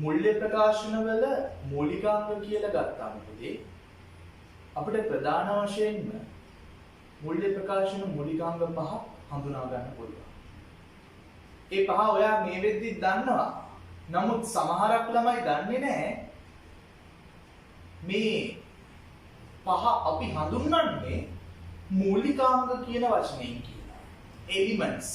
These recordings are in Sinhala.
මුල්‍ය ප්‍රකාශනවල මූලිකාංග කියලා ගත්තාම පුතේ අපිට ප්‍රධාන වශයෙන්ම මුල්‍ය ප්‍රකාශන මූලිකාංග පහ හඳුනා ගන්න පුළුවන්. ඒ පහ ඔයා මේ වෙද්දි දන්නවා. නමුත් සමහරක් ළමයි දන්නේ නැහැ මේ පහ අපි හඳුන්වන්නේ මූලිකාංග කියන වචනයෙන් කියලා. elements.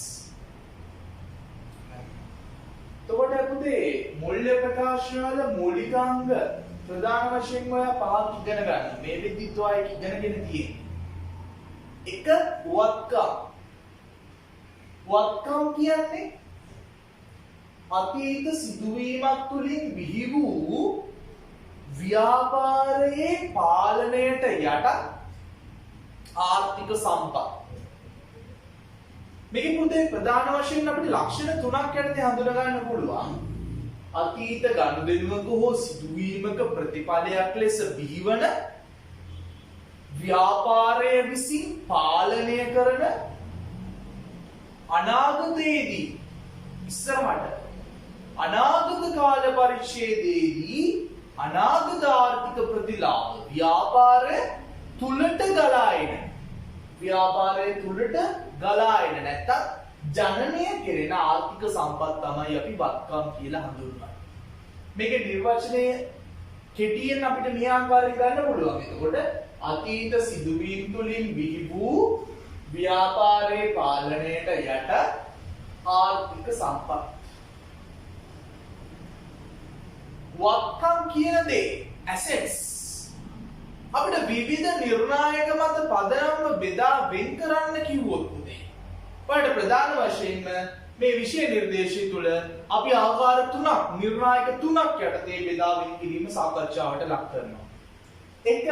එතකොට පුතේ මුල්‍ය ප්‍රකාශන වල මූලිකාංග ප්‍රධාන වශයෙන් ඔයා පහක් ඉගෙන ගන්න. මේ වෙද්දිත් ඔයා ඒක ඉගෙනගෙන තියෙන්නේ. එක වත්කම්. වත්කම් කියන්නේ අතීත සිදුවීමක් තුළින් බිහි වූ ව්‍යාපාරයේ පාලනයට යට ආර්ථික සම්පත්. මේක පුතේ ප්‍රධාන වශයෙන් අපිට ලක්ෂණ තුනක් යටතේ හඳුනා ගන්න පුළුවන්. අතීත ගනුදෙනුවක හෝ සිදුවීමක ප්‍රතිඵලයක් ලෙස බිහිවන ව්‍යාපාරය විසින් පාලනය කරන අනාගතයේදී ඉස්සරහට අනාගත කාල පරිච්ඡේදයේදී අනාගත ආර්ථික ප්‍රතිලාභ ව්‍යාපාරය තුලට ගලා එන නැත්තම් ජනනය කෙරෙන ආර්ථික සම්පත් තමයි අපි වත්කම් කියලා හඳුන්වන්නේ. මේකේ නිර්වචනය කෙටියෙන් අපිට මේ ආකාරයෙන් ගන්න පුළුවන්. එතකොට අතීත සිදුවීම් තුළින් බිහි වූ ව්‍යාපාරයේ පාලනයට යට ආර්ථික සම්පත්. වත්කම් කියන දේ assets අපිට විවිධ නිර්ණායක මත පදනම්ව බෙදා වෙන් කරන්න කිව්වොත් උනේ. ඔයාලට ප්‍රධාන වශයෙන්ම මේ විෂය නිර්දේශය තුළ අපි ආකාර තුනක් නිර්ණායක තුනක් යටතේ බෙදා වෙන් කිරීම සාකච්ඡාවට ලක් කරනවා. එක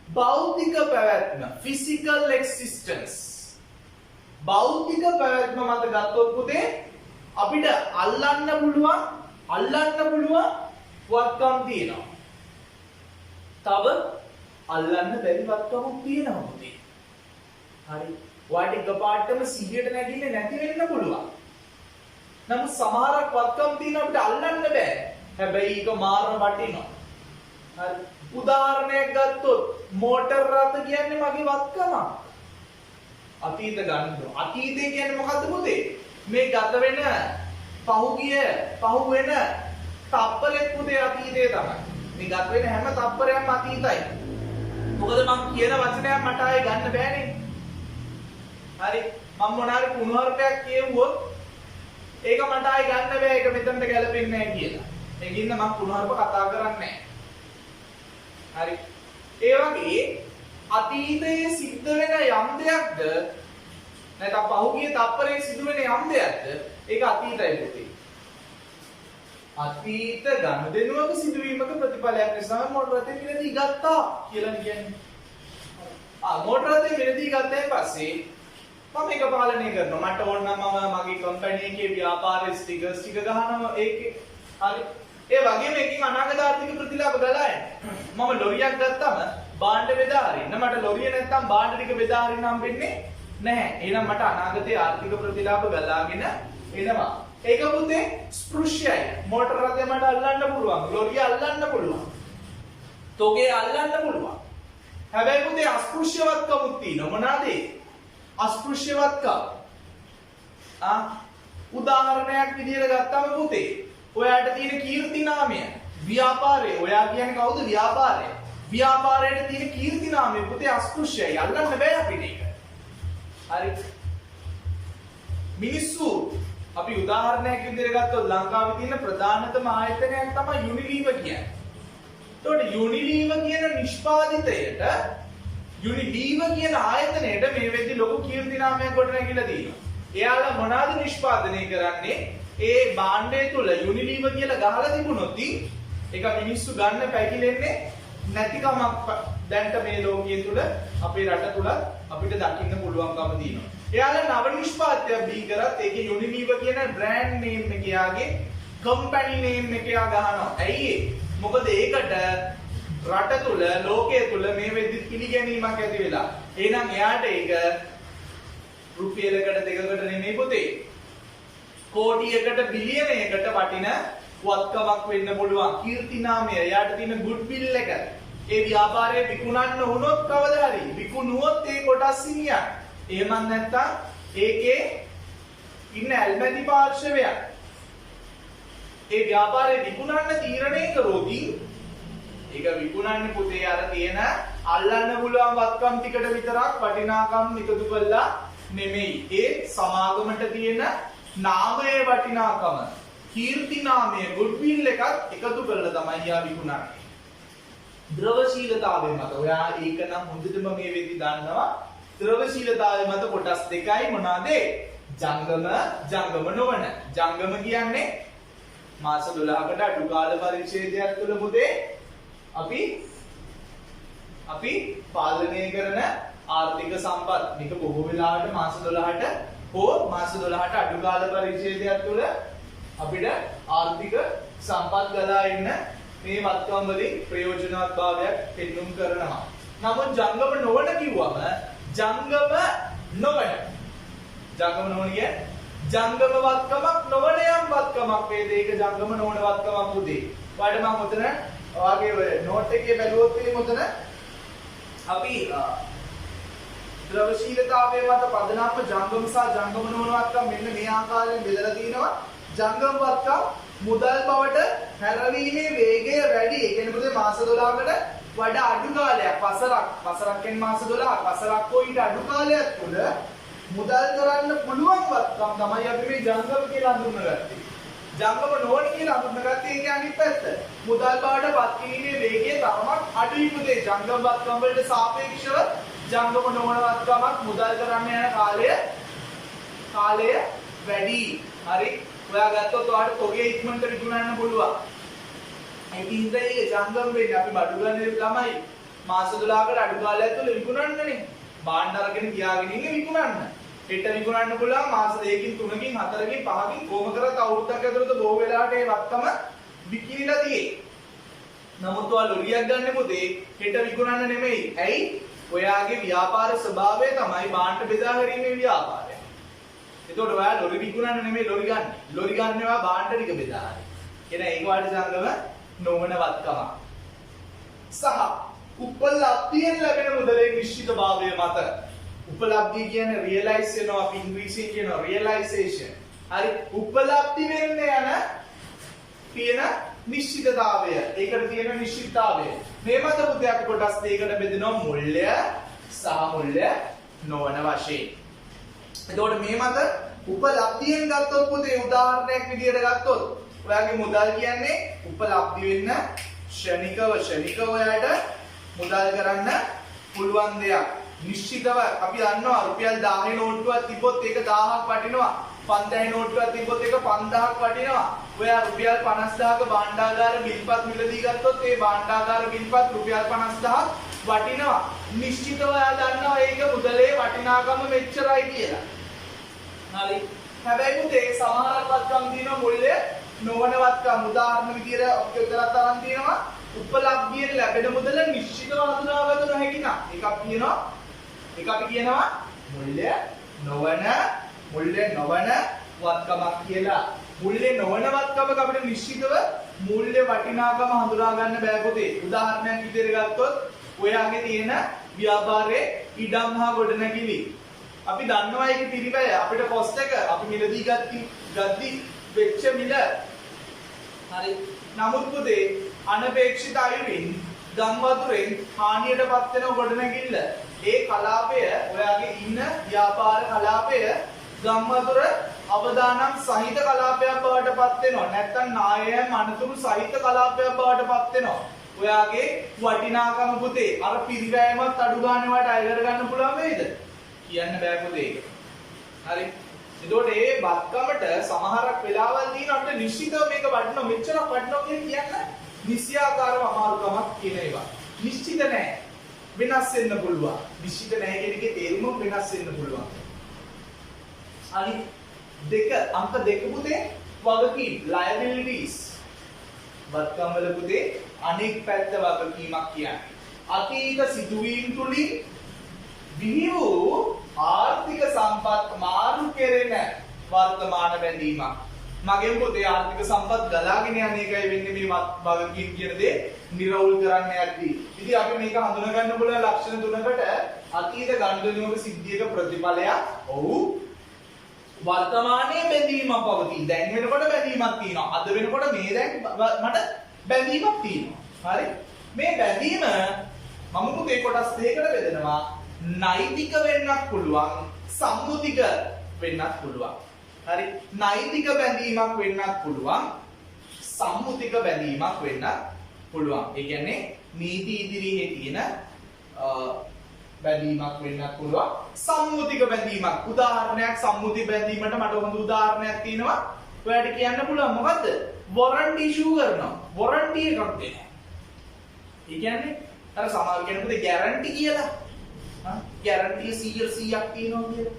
භෞතික පැවැත්ම physical existence. භෞතික පැවැත්ම මත ගත්තොත් පුතේ අපිට අල්ලන්න පුළුවන් වත්කම් තියෙනවා. තව අල්ලන්න බැරි වත්කමක් තියෙනවා පුතේ. හරි. ඔයාට එකපාරටම 100ට නැගින්නේ නැති වෙන්න පුළුවන්. නමුත් සමහරක් වත්කම් තියෙන අපිට අල්ලන්න බෑ. හැබැයි ඒක මාර වටිනවා. හරි. උදාහරණයක් ගත්තොත් මෝටර් රථ කියන්නේ මගේ වත්කමක්. අතීත ගන්න. අතීතය කියන්නේ මොකද්ද පුතේ? මේ ගත වෙන පහුවෙන තප්පරෙත් පුතේ අතීතය තමයි. මේ ගත වෙන හැම තප්පරයක්ම අතීතයි. මොකද මං කියන වචනයක් මට ආයේ ගන්න බෑනේ. හරි. මම මොනාරි කුණුහරුපයක් කියවුවොත් ඒක මට ආයේ ගන්න බෑ. ඒක මෙතනට ගැලපෙන්නේ නැහැ කියලා. ඒකින්ද මම කුණුහරුප කතා කරන්නේ නැහැ. හරි. ඒ වගේ අතීතයේ සිද්ධ වෙන යම් දෙයක්ද නැත්නම් පහුගිය තප්පරයේ සිදු වෙන යම් දෙයක්ද ඒක අතීතයි පුතේ. අතීත ගනුදෙනුවක සිදුවීමක ප්‍රතිඵලයක් නිසා මෝටර රථය මිලදී ගත්තා කියලා කියන්නේ. මෝටර රථය මිලදී ගත්තයින් පස්සේ මම මේක පාලනය කරනවා. මට ඕන නම් මම මගේ කම්පැනි එකේ ව්‍යාපාරයේ ස්ටිකර්ස් ටික ගහනවා ඒකේ. හරි. ඒ වගේම එකකින් අනාගත ආර්ථික ප්‍රතිලාභ ගලා යනවා. මම ලොරියක් ගත්තම භාණ්ඩ බෙදා හරින්න මට ලොරිය නැත්තම් භාණ්ඩ ටික බෙදා හරින්න හම්බෙන්නේ නැහැ. එහෙනම් මට අනාගතයේ ආර්ථික ප්‍රතිලාභ ගලාගෙන එනවා. ඒක පුතේ ස්පෘශ්‍යයි. මෝටර රථය මට අල්ලන්න පුළුවන්. ලොරිය අල්ලන්න පුළුවන්. තොගේ අල්ලන්න පුළුවන්. හැබැයි පුතේ අස්පෘශ්‍යවත්කමුත් තියෙනවා. මොනවාද ඒ? අස්පෘශ්‍යවත්කම්. උදාහරණයක් විදිහට ගත්තම පුතේ ඔයාට තියෙන කීර්ති නාමය ව්‍යාපාරය. ඔයා කියන්නේ කවුද? ව්‍යාපාරය. ව්‍යාපාරයේ තියෙන කීර්ති නාමය පුතේ අස්පෘශ්‍යයි. අල්ලන්න බෑ අපිට ඒක. හරි. මිනිස්සු අපි උදාහරණයක් විදිහට ගත්තොත් ලංකාවේ තියෙන ප්‍රධානතම ආයතනයක් තමයි යුනිලීවර් කියන්නේ. එතකොට යුනිලීවර් කියන නිෂ්පාදිතයට යුනිලීවර් කියන ආයතනයට මේ වෙද්දි ලොකු කීර්ති නාමයක් ගොඩනැගිලා තියෙනවා. එයාලා මොනවාද නිෂ්පාදනය කරන්නේ? ඒ භාණ්ඩය තුල යුනිලීවර් කියලා ගහලා තිබුණොත් ඒක මිනිස්සු ගන්න පැකිලෙන්නේ නැතිකමක් දැන්ට මේ ලෝකයේ තුල අපේ රට තුල අපිට දකින්න පුළුවන්කම තියෙනවා. එයාලා නව නිෂ්පාදනයක් දී කරත් ඒකේ යුනිලීවර් කියන බ්‍රෑන්ඩ් නේම් එක යාගේ කම්පැනි නේම් එක යා ගහනවා. ඇයි ඒ? මොකද ඒකට රට තුල ලෝකයේ තුල මේ වෙද්දි පිළිගැනීමක් ඇති වෙලා. එහෙනම් එයාට ඒක රුපියලකට දෙකකට නෙමෙයි පුතේ. කෝටියකට බිලියනයකට වටින වත්කමක් වෙන්න පුළුවන්. කීර්ති නාමය, එයාට තියෙන ගුඩ්විල් එක. ඒ ව්‍යාපාරයේ විකුණන්න වුණොත් කවදා හරි විකුණුවොත් ඒ කොටස් හිමියන්. එහෙම නැත්නම් ඒකේ ඉන්න ඇල්මැදි පාර්ශවයක් ඒ ව්‍යාපාරේ විකුණන්න තීරණය කරෝදී ඒක විකුණන්නේ පුතේ අර තියෙන අල්ලන්න පුළුවන් වත්කම් ටිකට විතරක් වටිනාකම් එකතු කළා නෙමෙයි. ඒ සමාගමට තියෙන නාමයේ වටිනාකම, කීර්ති නාමය, ගුඩ්විල් එකත් එකතු කරලා තමයි යා විකුණන්නේ. ද්‍රවශීලතාවය මත ඔයා ඒක නම් හොඳටම මේ වෙදි දන්නවා. ද්‍රවශීලතාවය මත කොටස් දෙකයි මොනවාද? ජංගම, ජංගම නොවන. ජංගම කියන්නේ මාස 12කට අඩු කාල පරිච්ඡේදයක් තුළ පුතේ අපි පාලනය කරන ආර්ථික සම්පත් මේක බොහෝ වෙලාවට මාස 12ට හෝ මාස 12ට අඩු කාල පරිච්ඡේදයක් තුළ අපිට ආර්ථික සම්පත් ගලා එන්න මේ වත්කම් වලින් ප්‍රයෝජනවත් භාවයක් පෙන්눔 කරනවා. නමුත් ජංගම නොවන කිව්වම ජංගම නොවන කියන්නේ ජංගම වත්කමක් නොවන යම් වත්කමක් වේද ඒක ජංගම නොවන වත්කමක් උදේ. ඔයාලට මම උතන ඔයාගේ නෝට් එකේ බැලුවොත් මේ උතන අපි ද්‍රවශීලතාවයේ මත පදනම්ව ජංගම සහ ජංගම නොවන වත්කම් මෙන්න මේ ආකාරයෙන් බෙදලා තිනවා. ජංගම වත්කම් මුදල් බවට හැරවීමේ වේගය වැඩි. ඒ කියන්නේ පුතේ මාස 12කට වඩා අඩු කාලයක් වසරක් කියන්නේ මාස 12ක් වසරක් හෝ ඊට අඩු කාලයක් තුළ මුදල් කරන්න පුළුවන් වත්කම් තමයි අපි මේ ජංගම කියලා හඳුන්වගත්තේ. ජංගම නොවන කියලා හඳුන්වගත්තේ ඒක අනිත් පැත්ත. මුදල් බවට පත් කිරීමේ වේගය තරමක් අඩුයි පුතේ. ජංගම වත්කම් වලට සාපේක්ෂව ජංගම නොවන වත්කමක් මුදල් කරන්න යන කාලය වැඩි. හරි. ඔයා ගත්තොත් ඔයාලට තොගේ ඉක්මනට විකුණන්න පුළුවන්. ඒක ඉඳලා ජංගම වෙන්නේ අපි බඩු ගන්න ළමයි මාස 12කට අඩු කාලයක් තුළ විකුණන්නනේ. බාණ්ඩ අරගෙන තියාගෙන ඉන්නේ විකුණන්න. හෙට විකුණන්න පුළුවන් මාස 2කින් 3කින් 4කින් 5කින් කොහොම කරත් අවුරුද්දක් ඇතුළත බොහෝ වෙලාවට ඒ වත්කම විකිණිලා තියෙයි. නමුත් ඔයා ලොරියක් ගන්න පුතේ හෙට විකුණන්න නෙමෙයි. ඇයි? ඔයාගේ ව්‍යාපාර ස්වභාවය තමයි බාණ්ඩ බෙදා හැරීමේ ව්‍යාපාරය. එතකොට ඔයා ලොරි විකුණන්න නෙමෙයි ලොරි ගන්න. ලොරි ගන්න ඔයා බාණ්ඩ ටික බෙදා හරි. එන ඒක වාට ජංගම නොවන වත්කම. සහ උපලබ්ධියෙන් ලැබෙන මුදලේ නිශ්චිතභාවය මත උපලබ්ධිය කියන්නේ රියලයිස් වෙනවා අපි ඉංග්‍රීසියෙන් කියනවා රියලයිසේෂන්. හරි උපලබ්ධි වෙන්න යන තියෙන නිශ්චිතතාවය. ඒකට තියෙන නිශ්චිතතාවය. මේ මත පුතේ අපි කොටස් දෙකකට බෙදෙනවා මුල්‍ය සහ මුල්‍ය නොවන වශයෙන්. එතකොට මේ මත උපලබ්ධියෙන් ගත්තොත් පුතේ උදාහරණයක් විදියට ගත්තොත් ඔයාගේ මුදල් කියන්නේ උපලබ්ධි වෙන්න ෂණිකව ඔයාට මුදල් කරන්න පුළුවන් දෙයක්. නිශ්චිතව අපි දන්නවා රුපියල් 1000 නෝට්ටුවක් තිබ්බොත් ඒක 1000ක් වටිනවා. 5000 නෝට්ටුවක් තිබ්බොත් ඒක 5000ක් වටිනවා. ඔයා රුපියල් 50000ක භාණ්ඩාගාර බිල්පත් මිලදී ගත්තොත් ඒ භාණ්ඩාගාර බිල්පත් රුපියල් 50000ක් වටිනවා. නිශ්චිතව ඔයා දන්නවා ඒක මුදලේ වටිනාකම මෙච්චරයි කියලා. හරි. හැබැයි පුතේ සමහරක් වත්කම් දිනන මුල්‍ය නොවන වත්කම් උදාහරණ විදියට අපි උතරක් තරම් තියෙනවා. උපලබ්ධියෙන් ලැබෙන මුදල නිශ්චිතව හඳුනාගත නොහැකි නම් ඒක අපි කියනවා මුල්‍ය නොවන වත්කමක් කියලා. මුල්‍ය නොවන වත්කමක අපිට නිශ්චිතව මූල්‍ය වටිනාකම හඳුනා ගන්න බෑ පුතේ. උදාහරණයක් විදියට ගත්තොත් ඔයාගේ තියෙන ව්‍යාපාරයේ ඉඩම් හා ගොඩනැගිලි අපි දන්නවා ඒක පිරිවැය අපිට කොස්ට් එක අපි මිලදී ගද්දි වෙච්ච මිල. හරි. නමුත් පුතේ අනපේක්ෂිත අයුරින් ගම් වතුරෙන් හානියටපත් වෙන ගොඩනැගිල්ල ඒ කලාපය ඔයාගේ ඉන්න ව්‍යාපාර කලාපය ගම් වතුර අවදානම් සහිත කලාපයක් බවට පත් වෙනවා. නැත්නම් නායයන් අනතුරු සහිත කලාපයක් බවට පත් වෙනවා. ඔයාගේ වටිනාකම පුතේ අර පිරිවැයමත් අඩු ගන්න වට අය කර ගන්න පුළුවන් වේද? කියන්න බෑ පුතේ. හරි. එතකොට මේ වත්කමට සමහරක් වෙලාවල් තියෙන අපිට නිශ්චිතව මේක වටිනවා මෙච්චරක් වටිනවා කියන්න නිසියාකාරව අමාරුකමක් කියන ඒවා. නිශ්චිත නැහැ. වෙනස් වෙන්න පුළුවන්. නිශ්චිත නැහැ කියන එකේ තේරුම වෙනස් වෙන්න පුළුවන්. හරි. අංක 2 පුතේ වගකීම් liabilities. වත්කම් වල පුතේ අනෙක් පැත්ත වගකීමක් කියන්නේ. අතීත සිදුවීම් තුලින් බිහි වූ ආර්ථික සම්පත් මාරු කෙරෙන වර්තමාන බැඳීමක්. මගෙන් පොතේ ආර්ථික සම්පත් ගලාගෙන යන එකයි වෙන්නේ මේ වගකීම් කියන දේ නිරවුල් කරන්න යද්දී. ඉතින් අපි මේක හඳුනා ගන්න පුළුවන් ලක්ෂණ තුනකට අතීත ගණ්ඩනියෝග සිද්ධියක ප්‍රතිඵලයක්. ඔව්. වර්තමානයේ බැඳීමක් පවතී. දැන් වෙනකොට බැඳීමක් තියෙනවා. අද වෙනකොට මේ දැන් මට බැඳීමක් තියෙනවා. හරි? මේ බැඳීම මම පුතේ කොටස් දෙකකට බෙදනවා. නෛතික වෙන්නත් පුළුවන්, සම්මුතික වෙන්නත් පුළුවන්. හරි? නෛතික බැඳීමක් වෙන්නත් පුළුවන්, සම්මුතික බැඳීමක් වෙන්නත් පුළුවන්. ඒ කියන්නේ නීති ඉදිරියේ තියෙන බැඳීමක් වෙන්නත් පුළුවන්, සම්මුතික බැඳීමක්. උදාහරණයක් සම්මුති බැඳීමට මට හොඳ උදාහරණයක් තියෙනවා. ඔයාලට කියන්න පුළුවන් මොකද්ද? වොරන්ටි ඉෂුව කරනවා. වොරන්ටි එකක් දෙනවා. ඒ කියන්නේ අර සමහර කෙනෙකුට ගැරන්ටි කියලා. ගැරන්ටි 100ක් තියෙනවා කියලා.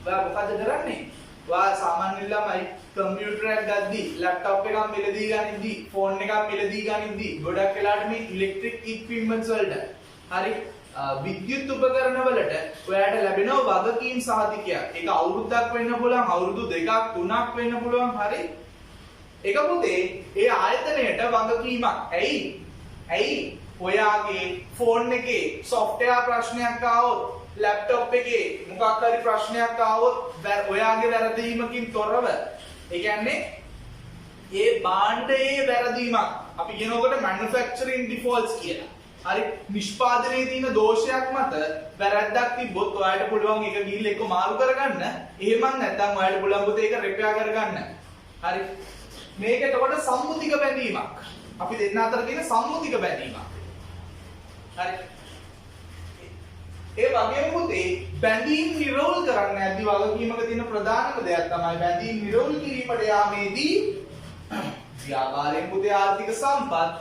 ඔයා මොකද කරන්නේ? ඔයා සාමාන්‍ය ළමයි කම්පියුටර් එකක් ගද්දී, ලැප්ටොප් එකක් මිලදී ගනිද්දී, ෆෝන් එකක් මිලදී ගනිද්දී ගොඩක් වෙලාවට මේ ඉලෙක්ට්‍රික් ඉක්විප්මන්ට්ස් වලට හරි විද්‍යුත් උපකරණ වලට ඔයාට ලැබෙනවා වගකීම් සහතිකයක්. ඒක අවුරුද්දක් වෙන්න පුළුවන්, අවුරුදු 2ක් 3ක් වෙන්න පුළුවන්. හරි? ඒක පුතේ ඒ ආයතනයට වගකීමක්. ඇයි? ඔයාගේ ෆෝන් එකේ software ප්‍රශ්නයක් ආවොත්, ලැප්ටොප් එකේ මොකක් හරි ප්‍රශ්නයක් ආවොත් ඔයාගේ වැරදීමකින් තොරව, ඒ කියන්නේ ඒ භාණ්ඩයේ වැරදීමක් අපි කියනකොට manufacturing defaults කියලා. හරි? නිෂ්පාදනයේ තියෙන දෝෂයක් මත වැරද්දක් තිබ්බොත් ඔයාලට පුළුවන් ඒක ගිහිල්ලා එක මාරු කරගන්න. එහෙම නැත්නම් ඔයාලට පුළුවන් පුතේ ඒක රිපෙයාර් කරගන්න. හරි? මේක එතකොට සම්මුතික බැඳීමක්. අපි දෙන්න අතර තියෙන සම්මුතික බැඳීමක්. හරි? ඒ වගේම පුතේ බැඳීම් නිරවුල් කරන්න ඇති වගකීමක තියෙන ප්‍රධානම දෙයක් තමයි බැඳීම් නිරවුල් කිරීමට යාමේදී ව්‍යාපාරයෙන් පුතේ ආර්ථික සම්පත්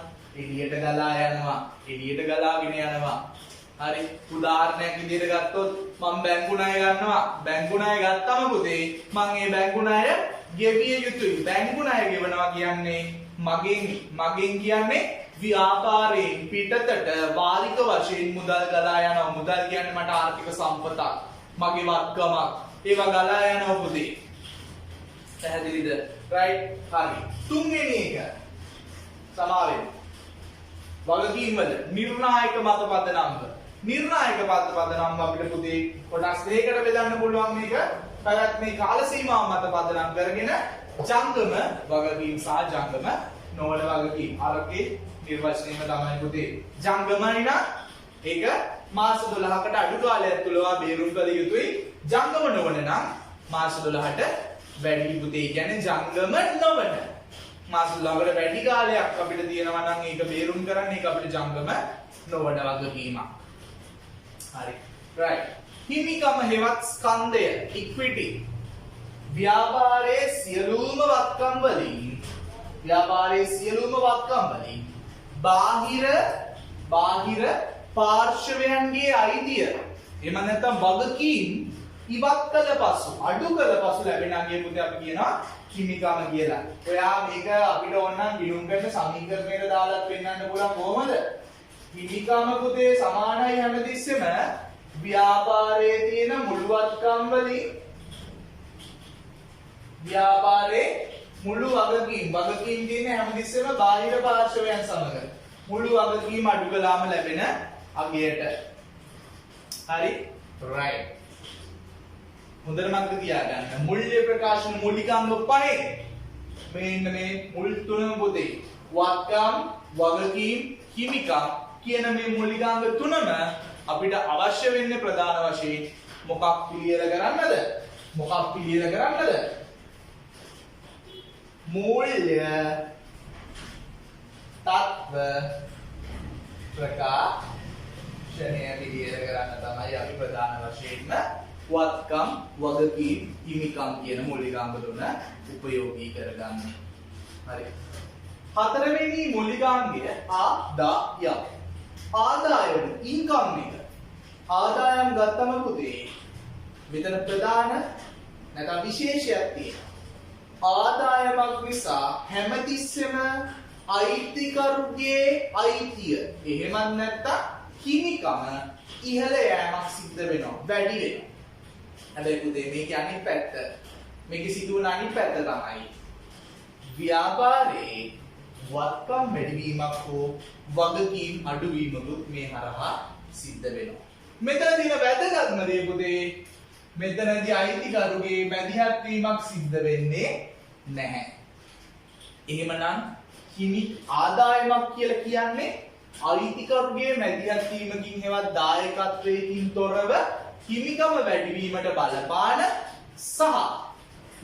එළියට ගලා යනවා. එළියට ගලාගෙන යනවා. හරි? උදාහරණයක් විදිහට ගත්තොත් මම බැංකු ණය ගන්නවා. බැංකු ණය ගත්තම පුතේ මම මේ බැංකු ණය ගෙවිය යුතුයි. බැංකු ණය ගෙවනවා කියන්නේ මගෙන් කියන්නේ ව්‍යාපාරයෙන් පිටතට වාරික වශයෙන් මුදල් ගලා යනවා. මුදල් කියන්නේ මට ආර්ථික සම්පතක්, මගේ වත්කමක්. ඒවා ගලා යනවා පුතේ. පැහැදිලිද? රයිට්? හරි. තුන්වෙනි එක සමාවෙන්න. වගකීම් වල නිර්ණායක මත පදනම්ව. නිර්ණායක මත පදනම්ව අපිට පුතේ කොටස් දෙකකට බෙදන්න පුළුවන් මේක. පැවැත්මේ කාල සීමාව මත පදනම් කරගෙන ජංගම වගකීම් සහ ජංගම නොවන වගකීම්. අරගේ නිර්වචනයම තමයි පුතේ. ජංගමයි නම් ඒක මාස 12කට අඩු කාලයක් තුලවා බේරුම් කළ යුතුයි. ජංගම නොවන නම් මාස 12ට වැඩි පුතේ. කියන්නේ ජංගම නොවන මාස 12කට වැඩි කාලයක් අපිට තියෙනවා නම් ඒක බේරුම් කරන්න ඒක අපිට ජංගම නොවන වගකීමක්. හරි. right. හිමිකම හෙවත් ස්කන්ධය ඉක්විටි. ව්‍යාපාරයේ සියලුම වත්කම් වලින් බාහිර පාර්ශවයන්ගේ අයිතිය එහෙම නැත්නම් වගකීම් ඉවත් කළ පසු අඩු කළ පසු ලැබෙන අගය පුතේ අපි කියනවා හිමිකම කියලා. ඔයා මේක අපිට ඕන නම් ගිණුම් කරන සමීකරණයට දාලා පෙන්නන්න පුළුවන් කොහොමද? හිමිකම පුතේ සමානයි හැමතිස්සෙම ව්‍යාපාරයේ තියෙන මුළු වත්කම් වලින් ව්‍යාපාරයේ මුළු වගකීම් තියෙන හැමතිස්සෙම බාහිර පාර්ශවයන් සමග මුළු වගකීම් අඩු කළාම ලැබෙන අගයට. හරි? right. හොඳට මතක තියාගන්න. මූල්‍ය ප්‍රකාශන මූලිකාංග පහේ මෙන්න මේ මුල් තුනම පුතේ වත්කම්, වගකීම්, හිමිකම් කියන මේ මූලිකාංග තුනම අපිට අවශ්‍ය වෙන්නේ ප්‍රධාන වශයෙන් මොකක් පිළියෙල කරන්නද? මූල්‍ය තත්ත්ව ප්‍රකාශනය පිළියෙල කරන්න තමයි අපි ප්‍රධාන වශයෙන්ම වත්කම්, වගකීම්, හිමිකම් කියන මූලිකාංග තුන උපයෝගී කරගන්නේ. හරි. හතරවෙනි මූලිකාංගය ආදායම්. ආදායම ඉන්කම් එක. ආදායම් ගත්තම පුතේ මෙතන ප්‍රධාන නැත්නම් විශේෂයක් තියෙනවා. ආදායමක් නිසා හැමතිස්සෙම අයිතිකරුගේ අයිතිය එහෙමත් නැත්නම් හිමිකම ඉහළ යෑමක් සිද්ධ වෙනවා, වැඩි වෙනවා. හැබැයි පුතේ මේකේ අනිත් පැත්ත මේක සිදුවන අනිත් පැත්ත තමයි ව්‍යාපාරයේ වත්කම් වැඩිවීමක් හෝ වගකීම් අඩුවීමකුත් මේ හරහා සිද්ධ වෙනවා. මෙතන තියෙන වැදගත්ම දේ පුතේ මෙතනදී අයිතිකරුගේ මැදිහත් වීමක් සිද්ධ වෙන්නේ නැහැ. එහෙමනම් හිමි ආදායමක් කියලා කියන්නේ අයිතිකරුගේ මැදිහත් වීමකින් හෙවත් දායකත්වයකින් තොරව හිමිකම වැඩිවීමට බලපාන සහ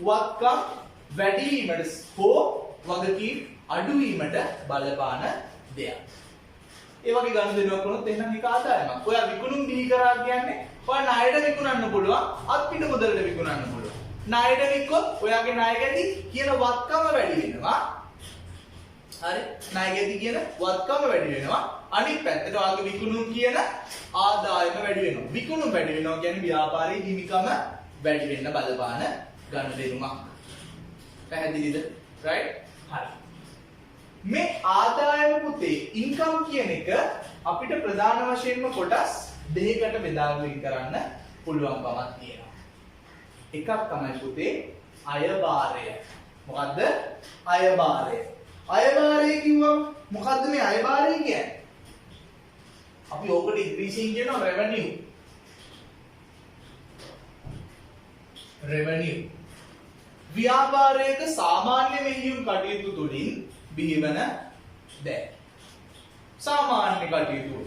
වත්කම් වැඩිවීමට හෝ වගකීම් අඩුවීමට බලපාන දෙයක්. ඒ වගේ ගනුදෙනුවක් වුණොත් එහෙනම් ඒක ආදායමක්. ඔයා විකුණුම් බිහි කරා කියන්නේ ඔයා ණයට විකුණන්න පුළුවන්, අත්පිට මුදලට විකුණන්න පුළුවන්. ණයට වික්කොත් ඔයාගේ ණයගැති කියන වත්කම වැඩි වෙනවා. හරි? ණයගැති කියන වත්කම වැඩි වෙනවා. අනිත් පැත්තට ඔයාගේ විකුණුම් කියන ආදායම වැඩි වෙනවා. විකුණුම් වැඩි වෙනවා කියන්නේ ව්‍යාපාරයේ හිමිකම වැඩි වෙන්න බලපාන ගනුදෙනුවක්. පැහැදිලිද? right? හරි. මේ ආදායම පුතේ ඉන්කම් කියන එක අපිට ප්‍රධාන වශයෙන්ම කොටස් දෙකකට බෙදා වෙන් කරන්න පුළුවන්කමක් තියෙනවා. එකක් තමයි පුතේ අයභාරය. මොකද්ද? අයභාරය. අයභාරය කිව්වම මොකද්ද මේ අයභාරය කියන්නේ? අපි ඕකට ඉංග්‍රීසියෙන් කියනවා revenue. revenue. ව්‍යාපාරයක සාමාන්‍ය මෙහෙයුම් කටයුතු තුලින් බිහිවන දෑ. සාමාන්‍ය කටයුතු.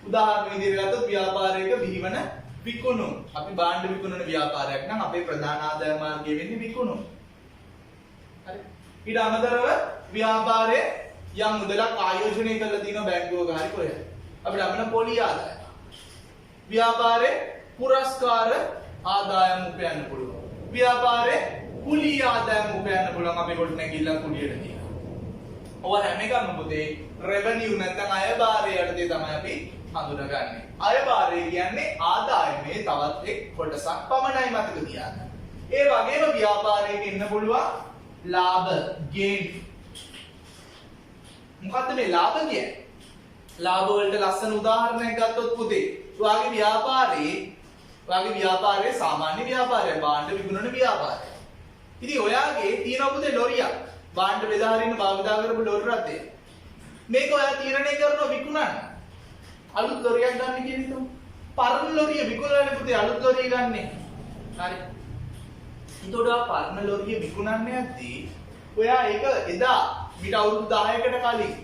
උදාහරණ විදිහට ගත්තොත් ව්‍යාපාරයක බිහිවන විකුණුම්. අපි භාණ්ඩ විකුණන ව්‍යාපාරයක් නම් අපේ ප්‍රධාන ආදායම මාර්ගය වෙන්නේ විකුණුම්. හරි. ඊට අමතරව ව්‍යාපාරයේ යම් මුදලක් ආයෝජනය කරලා තියෙන බැංකුවක හරි කොහෙද? අපිට අපේ පොලි ආදායම. ව්‍යාපාරයේ පුරස්කාර ආදායම උපයන්න පුළුවන්. ව්‍යාපාරයේ කුලී ආදායම උපයන්න පුළුවන් අපේ කොට නැගිල්ල කුලියට තියෙන. ඔය හැම එකම පුතේ රෙවෙනියු නැත්නම් අයභාරය යටතේ තමයි අපි හඳුනගන්නේ. අයභාරය කියන්නේ ආදායමේ තවත් එක් කොටසක් පමණයි මතක තියාගන්න. ඒ වගේම ව්‍යාපාරයක ඉන්න පුළුවන් ලාභ gain. මොකද්ද මේ ලාභ කියන්නේ? ලාභ වලට ලස්සන උදාහරණයක් ගත්තොත් පුතේ ඔයාගේ ව්‍යාපාරයේ සාමාන්‍ය ව්‍යාපාරය භාණ්ඩ විකුණන ව්‍යාපාරය. ඉතින් ඔයාගේ තියෙන පුතේ ලොරියක් භාණ්ඩ බෙදා හරින්න භාවිතා කරපු ලොරි රථය. මේක ඔයා තීරණය කරනවා විකුණන්න. අලුත් ලොරියක් ගන්න කියන හිතමු. පරණ ලොරිය විකුණලා පුතේ අලුත් ලොරිය ගන්නෙ. හරි. එතකොට පරණ ලොරිය විකුණන්න යද්දී ඔයා ඒක එදා මිට අවුරුදු 10කට කලින්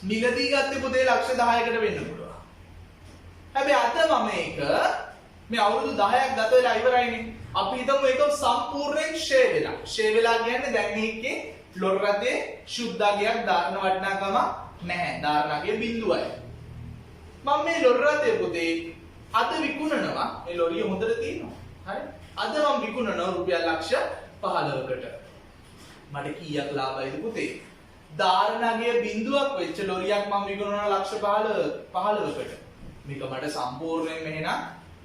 මිලදී ගත්තේ පුතේ ලක්ෂ 10කට වෙන්න පුළුවන්. හැබැයි අද මම ඒක මේ අවුරුදු 10ක් ගත වෙලා ඉවරයිනේ. අපි හිතමු ඒක සම්පූර්ණයෙන් ෂේ වෙලා. ෂේ වෙලා කියන්නේ දැන් මේකේ ලොරි රථයේ ශුද්ධාගයක් දාන්න වටිනාකම නැහැ. දාරණගේ බිඳුවයි. මම මේ ලොරි රථය පුතේ අද විකුණනවා. මේ ලොරිය හොඳට තියෙනවා. හරි? අද මම විකුණනවා රුපියල් ලක්ෂ 15කට. මට කීයක් ලාභයිද පුතේ? දාරණගේ බිඳුවක් වෙච්ච ලොරියක් මම විකුණනවා ලක්ෂ 15කට. මේක මට සම්පූර්ණයෙන් මෙහෙනම්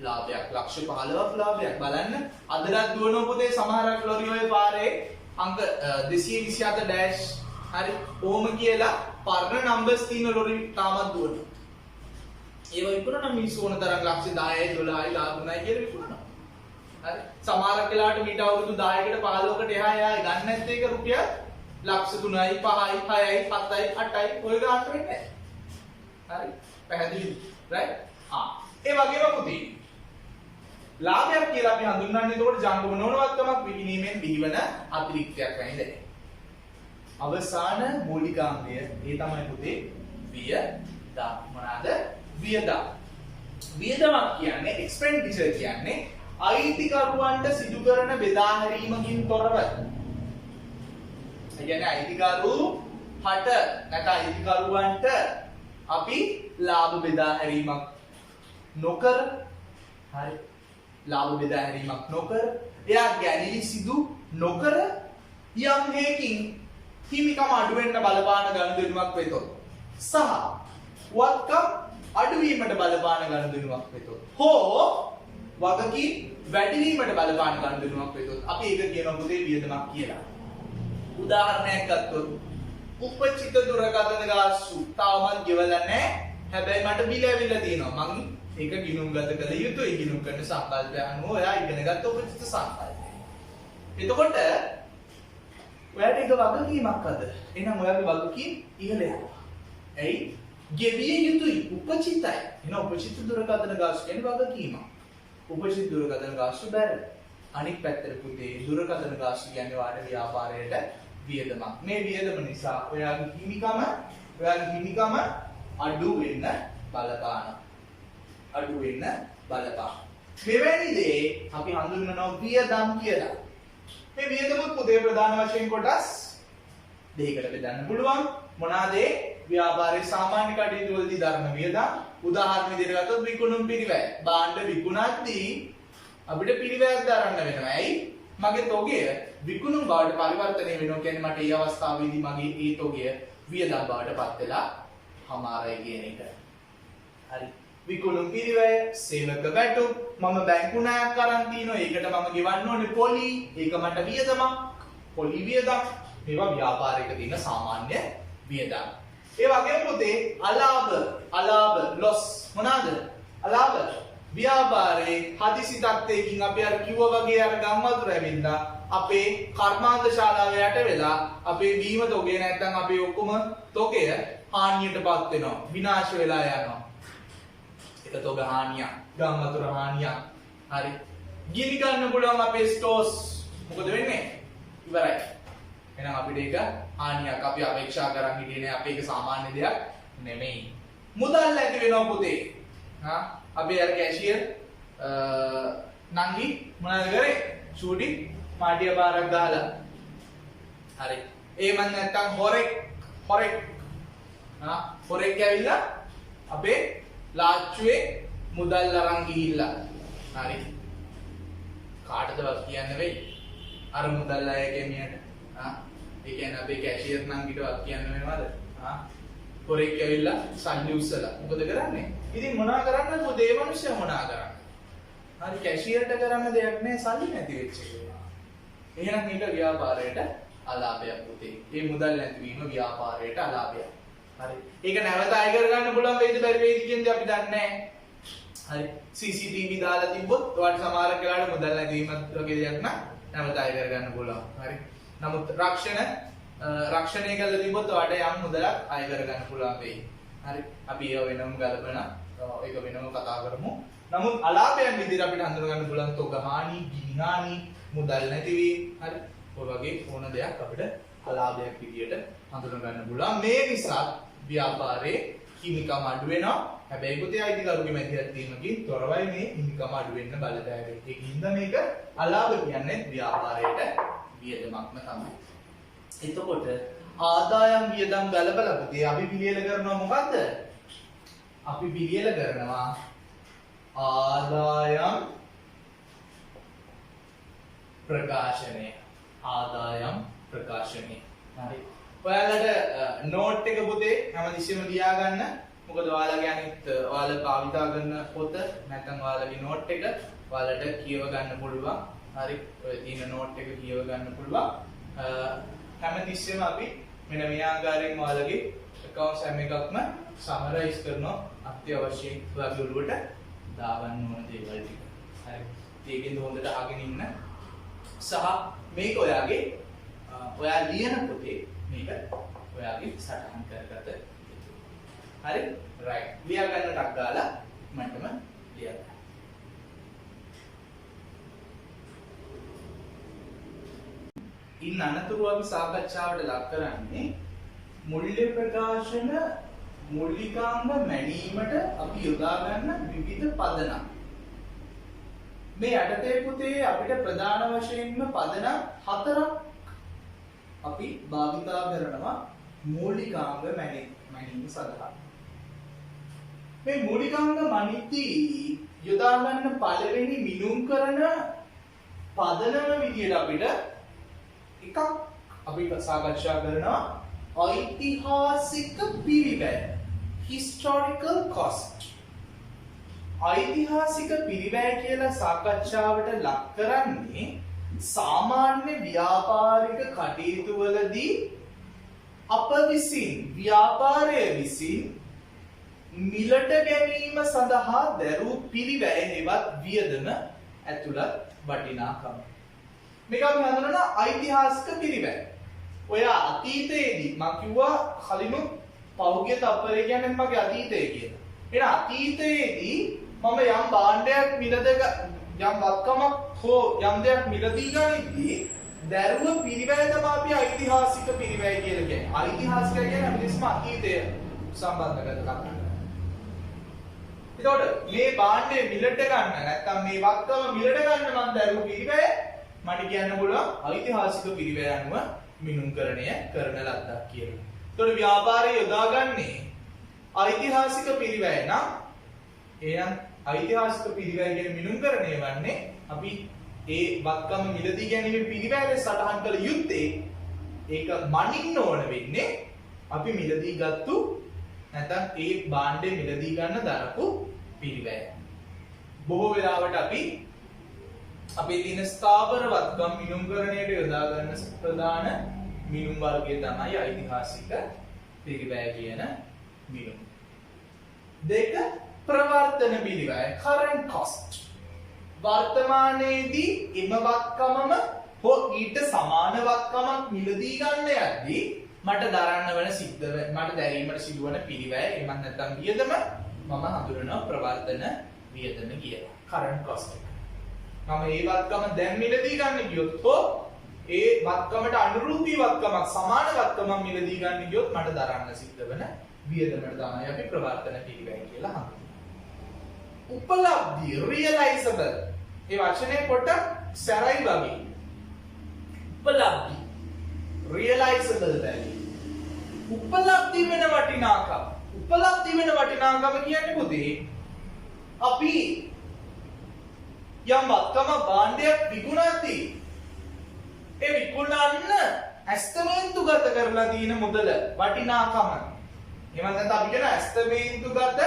ලාභයක්. ලක්ෂ 15ක් ලාභයක්. බලන්න අදටත් දුවනවා පුතේ සමහරක් ලොරි ඔය පාරේ අංක 227 ඩෑෂ් හරි ඕම කියලා පරණ නම්බර්ස් තියෙන ලොරි තාමත් දුවනවා. ඒව විකුණන මිනිස්සු ඕන තරම් ලක්ෂ 10යි 12යි ලාභුණයි කියලා විකුණනවා. හරි සමහරක් වෙලාවට මීට අවුරුදු 10කට 15කට එහා යායි ගන්න නැත්te එක රුපියල් ලක්ෂ 3යි 5යි 6යි 7යි 8යි ඔය ගන්න වෙන්නේ නැහැ. හරි පැහැදිලිද? right? ඒ වගේම පුතේ ලාභයක් කියලා අපි හඳුන්වන්නේ එතකොට ජංගම නොනවත්කමක් විකිණීමෙන් බිහිවන අතිරික්තයක් වෙන්නේ. අවසාන මූලිකාංගය ඒ තමයි පුතේ වියදම්. මොනවාද? වියදම්. වියදමක් කියන්නේ එක්ස්පෙන්ඩිචර් කියන්නේ අයිතිකරුවන්ට සිදු කරන බෙදා හැරීමකින් තොරව. ඒ කියන්නේ අයිතිකරු හට නැත්නම් අයිතිකරුවන්ට අපි ලාභ බෙදා හැරීමක් නොකර හරි ලාභ බෙදා හැරීමක් නොකර එයා ගැනීම සිදු නොකර යම් හේකින් හිමිකම අඩු වෙන්න බලපාන ගනුදෙනුවක් වෙතොත් සහ වත්කම් අඩු වීමට බලපාන ගනුදෙනුවක් වෙතොත් හෝ වගකීම් වැඩි වීමට බලපාන ගනුදෙනුවක් වෙතොත් අපි ඒක කියනවා පුතේ වියදමක් කියලා. උදාහරණයක් ගත්තොත් උපචිත දුරකථන ගාස්තු තාමත් ගෙවලා නැහැ. හැබැයි මට බිල ඇවිල්ලා තියෙනවා. මං ඒක ගිණුම්ගත කළ යුතුයි. ගිණුම් කරන සංකල්පය අනුව ඔයා ඉගෙනගත්ත උපචිත සංකල්පය. එතකොට ඔයාට ඒක වගකීමක් අද. එහෙනම් ඔයාගේ වගකීම් ඉහළ යනවා. ඇයි? ගෙවිය යුතුයි උපචිතයි. එහෙනම් උපචිත දුරකථන ගාස්තු කියන්නේ වගකීමක්. උපචිත දුරකථන ගාස්තු බැර. අනික් පැත්තට පුතේ දුරකථන ගාස්තු කියන්නේ වාට ව්‍යාපාරයට වියදමක්. මේ වියදම නිසා ඔයාගේ හිමිකම අඩු වෙන්න බලපානවා. අඩු වෙන්න බලපාන. මෙවැනි දේ අපි හඳුන්වනවා වියදම් කියලා. මේ වියදමුත් පුතේ ප්‍රධාන වශයෙන් කොටස් දෙකකට බෙදන්න පුළුවන්. මොනවාද ඒ? ව්‍යාපාරයේ සාමාන්‍ය කටයුතු වලදී දරන වියදම්. උදාහරණ විදිහට ගත්තොත් විකුණුම් පිරිවැය. භාණ්ඩ විකුණද්දී අපිට පිරිවැයක් දරන්න වෙනවා. ඇයි? මගේ තොගය විකුණුම් බවට පරිවර්තනය වෙනවා කියන්නේ මට මේ අවස්ථාවේදී මගේ ඒ තොගය වියදම් බවට පත් වෙලා හමාරයි කියන එක. හරි. විකුණුම් පිරිවැය, සේවක වැටුප්, මම බැංකු ණයක් අරන් තිනවා. ඒකට මම ගෙවන්න ඕනේ පොලි. ඒක මට වියදමක්. පොලි වියදම්. මේවා ව්‍යාපාරයක තියෙන සාමාන්‍ය වියදම්. ඒ වගේම පුතේ අලාභ loss මොනවාද? අලාභ ව්‍යාපාරේ හදිසි තත්ත්වයකින් අපි අර කිව්වා වගේ අර ගම් වතුර ඇවිල්ලා අපේ කර්මාන්ත ශාලාව යට වෙලා අපේ බීම තොගය නැත්නම් අපේ ඔක්කොම තොගය හානියටපත් වෙනවා. විනාශ වෙලා යනවා. ඒක තොග හානියක්, ගම් වතුර හානියක්. හරි. ගිනි ගන්න පුළුවන් අපේ ස්ටෝර්ස්. මොකද වෙන්නේ? ඉවරයි. එහෙනම් අපිට ඒක හානියක්. අපි අපේක්ෂා කරන් හිටියේ නෑ. අපේ ඒක සාමාන්‍ය දෙයක් නෙමෙයි. මුදල් ඇති වෙනවා පුතේ. අපි අර කැෂියර් නංගි මොනවද කරේ? ෂූටි පාටිය බාරක් ගහලා. හරි. ඒ මන් නැත්තම් හොරෙක් ඇවිල්ලා අපේ ලාච්චුවේ මුදල් අරන් ගිහිල්ලා. හරි. කාටද කියන්න වෙයි? අර මුදල් අය කෙනියට. ඒ කියන්නේ අපේ කැෂියර් නංගිටවත් කියන්න වෙනවද? හොරෙක් ඇවිල්ලා සල්ලි උස්සලා. මොකද කරන්නේ? ඉතින් මොනවා කරන්නද පුතේ මිනිස්සු මොනවා කරන්නේ? හරි කැෂියර්ට කරන්න දෙයක් නෑ සල්ලි නැති වෙච්ච එක. එහෙනම් මේක ව්‍යාපාරයට අලාභයක් පුතේ. මේ මුදල් නැතිවීම ව්‍යාපාරයට අලාභයක්. හරි. ඒක නැවත අය කරගන්න පුළුවන් වේද බැරි වේද කියන්නේ අපි දන්නේ නෑ. හරි. CCTV දාලා තිබ්බොත් ඔයාලට සමහර වෙලාවට මුදල් නැතිවීමත් වගේ දෙයක් නම් නැවත අය කරගන්න පුළුවන්. හරි. නමුත් රක්ෂණය කළා තිබ්බොත් ඔයාලට යම් මුදලක් අය කරගන්න පුළුවන් වෙයි. හරි. අපි ඒව වෙනම ගලපන ඒක වෙනම කතා කරමු. නමුත් අලාභයන් විදිහට අපිට හඳුන ගන්න පුළුවන් තොග හානි, ගිනි හානි, මුදල් නැතිවීම. හරි. ඔය වගේ ඕන දෙයක් අපිට අලාභයක් විදිහට හඳුන ගන්න පුළුවන්. මේ නිසා ව්‍යාපාරයේ හිමිකම අඩු වෙනවා. හැබැයි පුතේ අයිතිකරුගේ මැදිහත් වීමකින් තොරවයි මේ හිමිකම අඩු වෙන්න බලපෑම. ඒකින්ද මේක අලාභ කියන්නේ ව්‍යාපාරයට වියදමක්ම තමයි. එතකොට ආදායම් වියදම් ගලපලා පුතේ අපි පිළියෙල කරනවා මොකද්ද? අපි පිළියෙල කරනවා ආදායම් ප්‍රකාශනය. ආදායම් ප්‍රකාශනය. හරි. ඔයාලට නෝට් එක පුතේ හැමතිස්සෙම තියාගන්න. මොකද ඔයාලගේ අනිත් ඔයාලා භාවිතා කරන පොත නැත්නම් ඔයාලගේ නෝට් එක ඔයාලට කියව ගන්න පුළුවන්. හරි. ඔය තියෙන නෝට් එක කියව ගන්න පුළුවන්. හැමතිස්සෙම අපි මෙන්න මේ ආකාරයෙන් ඔයාලගේ accounts හැම එකක්ම සමරයිස් කරනවා. අත්‍යවශ්‍යයි ඔයාගේ ඔළුවට දාගන්න ඕන දේවල් ටික. හරි. ඒකෙන් හොඳට අහගෙන ඉන්න. සහ මේක ඔයාගේ ඔයා ලියන පොතේ මේක ඔයාගේ සටහන් කරගත යුතුයි. හරි? රයිට්. ලියා ගන්න ටක් ගාලා මටම ලියා ගන්න. ඉන්න අනතුරු අපි සාකච්ඡාවට ලක් කරන්නේ මුල්‍ය ප්‍රකාශන මූලිකාංග මැනීමට අපි යොදා ගන්න විවිධ පදනම්. මේ යටතේ පුතේ අපිට ප්‍රධාන වශයෙන්ම පදනම් 4ක් අපි භාවිතා කරනවා මූලිකාංග මැනීම සඳහා. මේ මූලිකාංග මනිද්දී යොදා ගන්න පළවෙනි මිනුම් කරන පදනම විදියට අපිට එකක් අපි සාකච්ඡා කරනවා ඓතිහාසික පිරිවැය, historical cost. ඓතිහාසික පිරිවැය කියලා සාකච්ඡාවට ලක් කරන්නේ සාමාන්‍ය ව්‍යාපාරික කටයුතු වලදී අප විසින් ව්‍යාපාරය විසින් මිලට ගැනීම සඳහා දැරූ පිරිවැය හෙවත් වියදම ඇතුළත් වටිනාකම. මේක අපි හඳුනන ඓතිහාසික පිරිවැය. ඔය අතීතයේදී මම කිව්වා කලිනුත් පෞද්ගලික තත්පරය කියන්නේ මගේ අතීතය කියලා. එන අතීතයේදී මම යම් භාණ්ඩයක් මිලද යම් වත්කමක් හෝ යම් දෙයක් මිලදී ගනිද්දී දැරුව පිරිවැය තමයි අපි ඓතිහාසික පිරිවැය කියලා කියන්නේ. ඓතිහාසික කියන්නේ හැමදෙස්සම අතීතය සම්බන්ධ කරගන්න. එතකොට මේ භාණ්ඩය මිලට ගන්න නැත්නම් මේ වත්කම මිලට ගන්න මම දැරුව පිරිවැය මට කියන්න පුළුවන් ඓතිහාසික පිරිවැය අනුව මිනුම්කරණය කරන ලද්දක් කියලා. එතකොට ව්‍යාපාරය යොදාගන්නේ ඓතිහාසික පිරිවැය නම් එහෙනම් ඓතිහාසික පිරිවැය කියන මිනුම්කරණය වන්නේ අපි ඒ වත්කම මිලදී ගැනීම පිරිවැය සටහන් කළ යුත්තේ ඒක මනින්න ඕන වෙන්නේ අපි මිලදී ගත්තු නැත්නම් ඒ භාණ්ඩය මිලදී ගන්න දරපු පිරිවැය. බොහෝ වෙලාවට අපි අපේ තියෙන ස්ථාවර වත්කම් මිනුම්කරණයට යොදා ගන්න ප්‍රධාන මිනුම් වර්ගය තමයි ඓතිහාසික පිරිවැය කියන මිනුම්. දෙක ප්‍රවර්තන පිරිවැය current cost. වර්තමානයේදී එම වත්කමම හෝ ඊට සමාන වත්කමක් මිලදී ගන්න යද්දී මට දරන්න වෙන මට දැරීමට සිදුවන පිරිවැය එමත් නැත්නම් වියදම මම හඳුනනවා ප්‍රවර්තන වියදම කියලා. current cost එක. මම ඒ වත්කම දැන් මිලදී ගන්න ගියොත් හෝ ඒ වත්කමට අනුරූපී වත්කමක් සමාන වත්කමක් මිලදී ගන්න ගියොත් මට දරන්න සිද්ධ වෙන වියදමට තමයි අපි ප්‍රවර්තන පිරිවැය කියලා හඳුන්වන්නේ. උපලබ්ධි realizable ඒ වචනේ පොඩ්ඩක් සැරයි වගේ. උපලබ්ධි realizable value. උපලබ්ධි වෙන වටිනාකම. උපලබ්ධි වෙන වටිනාකම කියන්නේ පුතේ අපි යම් වත්කම භාණ්ඩයක් විකුණද්දී ඒ විකුණන්න ඇස්තමේන්තුගත කරලා තියෙන මුදල වටිනාකම. එහෙම නැත්නම් අපි කියන ඇස්තමේන්තුගත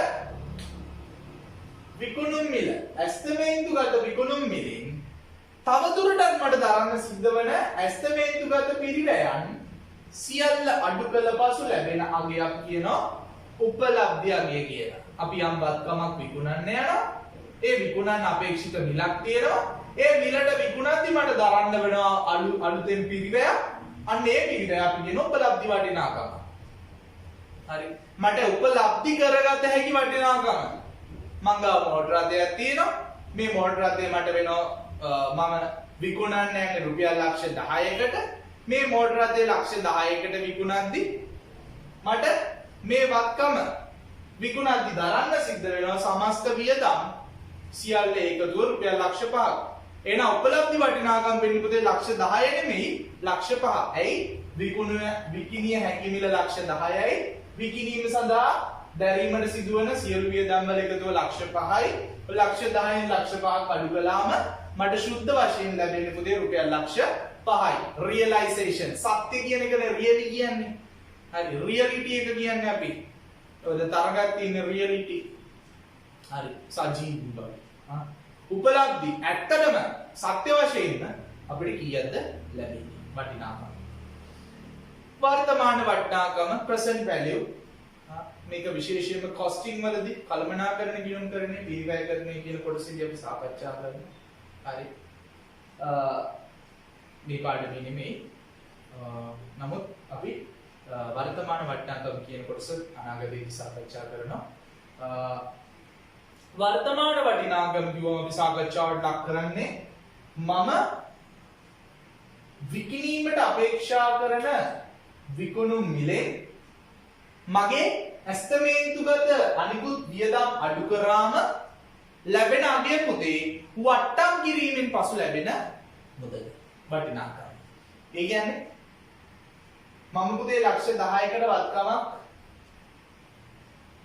විකුණුම් මිල. ඇස්තමේන්තුගත විකුණුම් මිලෙන් තවදුරටත් මට දරන්න සිද්ධ වෙන ඇස්තමේන්තුගත පිරිවැයන් සියල්ල අඩු කළ පසු ලැබෙන අගයක් කියනවා උපලබ්ධි අගය කියලා. අපි යම් වත්කමක් විකුණන්න යනවා. ඒ විකුණන්න අපේක්ෂිත මිලක් තියෙනවා. ඒ මිලට විකුණද්දි මට දරන්න වෙනවා අලුතෙන් පිරිවැයක්. අන්න ඒ පිරිවැය අපි කියන උපලබ්ධි වටිනාකම. හරි. මට උපලබ්ධි කරගත හැකි වටිනාකම. මං ගාව මෝටර රථයක් තියෙනවා. මේ මෝටර රථය මට වෙනවා මම විකුණන්න යන්නේ රුපියල් ලක්ෂ 10කට. මේ මෝටර රථය ලක්ෂ 10කට විකුණද්දි මට මේ වත්කම විකුණද්දි දරන්න සිද්ධ වෙනවා සමස්ත වියදම් සියල්ල එකතුව රුපියල් ලක්ෂ 5ක්. එහෙනම් උපලබ්ධි වටිනාකම් වෙන්නේ පුතේ ලක්ෂ 10 නෙමෙයි ලක්ෂ 5. ඇයි? විකිණිය හැකි මිල ලක්ෂ 10යි. විකිණීම සඳහා දැරීමට සිදුවන සියලු වියදම් වල එකතුව ලක්ෂ 5යි. ලක්ෂ 10න් ලක්ෂ 5ක් අඩු කළාම මට සුද්ධ වශයෙන් ලැබෙන්නේ පුතේ රුපියල් ලක්ෂ 5යි. රියලයිසේෂන් සත්‍ය කියන එකනේ රියලි කියන්නේ. හරි රියලිටි එක කියන්නේ අපි. ඔය තරගයක් තියෙන රියලිටි. හරි සජීවී බව. උපලබ්ධි ඇත්තටම සත්‍ය වශයෙන්ම අපිට කීයක්ද ලැබෙන්නේ වටිනාකම. වර්තමාන වටිනාකම present value. මේක විශේෂයෙන්ම costing වලදී කළමනාකරණ ගිණුම් කරන්නේ පිරිවැය කරන්නේ කියන කොටසදී අපි සාකච්ඡා කරනවා. හරි. මේ පාඩමේ නෙමෙයි. නමුත් අපි වර්තමාන වටිනාකම කියන කොටස අනාගතයේදී සාකච්ඡා කරනවා. වර්තමාන වටිනාකම කියවම අපි සාකච්ඡාවට ලක් කරන්නේ මම විකිණීමට අපේක්ෂා කරන විකුණුම් මිලෙන් මගේ ඇස්තමේන්තුගත අනිකුත් වියදම් අඩු කරාම ලැබෙන අගය පුතේ වට්ටම් කිරීමෙන් පසු ලැබෙන මුදල වටිනාකම. ඒ කියන්නේ මම පුතේ ලක්ෂ 10කට වත්කමක්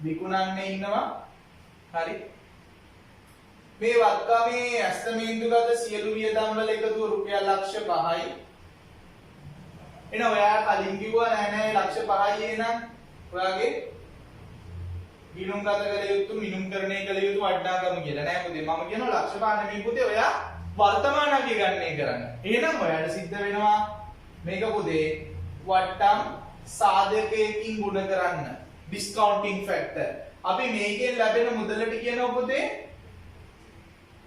විකුණන්නේ ඉන්නවා. හරි. මේ වත්කමේ ඇස්තමේන්තුගත සියලු වියදම් වල එකතුව රුපියල් ලක්ෂ 5යි. එන ඔයා කලින් කිව්වා නෑ ලක්ෂ 5යි එහෙනම් ඔයාගේ ගිණුම් ගත කළ යුතු මිනුම්කරණය කළ යුතු වටිනාකම කියලා නෑ පුතේ. මම කියනවා ලක්ෂ 5 නෙමෙයි පුතේ ඔයා වර්තමාන අගය ගණනය කරන්න. එහෙනම් ඔයාට සිද්ධ වෙනවා මේක පුතේ වට්ටම් සාධකයකින් ගුණ කරන්න. discounting factor අපි මේකෙන් ලැබෙන මුදලට කියනවා පුතේ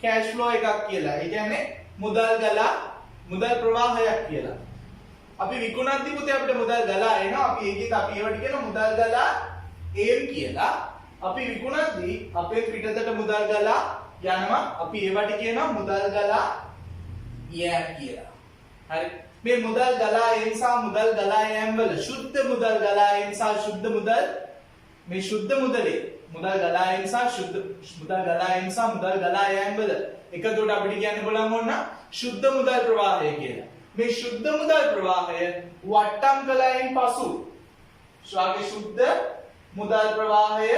කැෂ් ෆ්ලෝ එකක් කියලා. ඒ කියන්නේ මුදල් ප්‍රවාහයක් කියලා. අපි විකුණද්දි පුතේ අපිට මුදල් ගලා එනවා. අපි ඒකෙන් අපි ඒවට කියනවා මුදල් ගලා එම් කියලා. අපි විකුණද්දි අපේ පිටතට මුදල් ගලා යනවා. අපි ඒවට කියනවා මුදල් ගලා යෑම කියලා. හරි. මේ මුදල් ගලා එම් සහ මුදල් ගලා යෑම වල සුද්ධ මුදල් ගලා එම් සහ සුද්ධ මුදල් මේ සුද්ධ මුදලේ මුදල් ගලා එම් සහ සුද්ධ මුදල් ගලා එම් සහ මුදල් ගලා යෑම වල එකතුවට අපිට කියන්න බලන්න ඕන සුද්ධ මුදල් ප්‍රවාහය කියලා. මේ සුද්ධ මුදල් ප්‍රවාහය වට්ටම් කළයින් පසු ශ්‍රාව්‍ය සුද්ධ මුදල් ප්‍රවාහය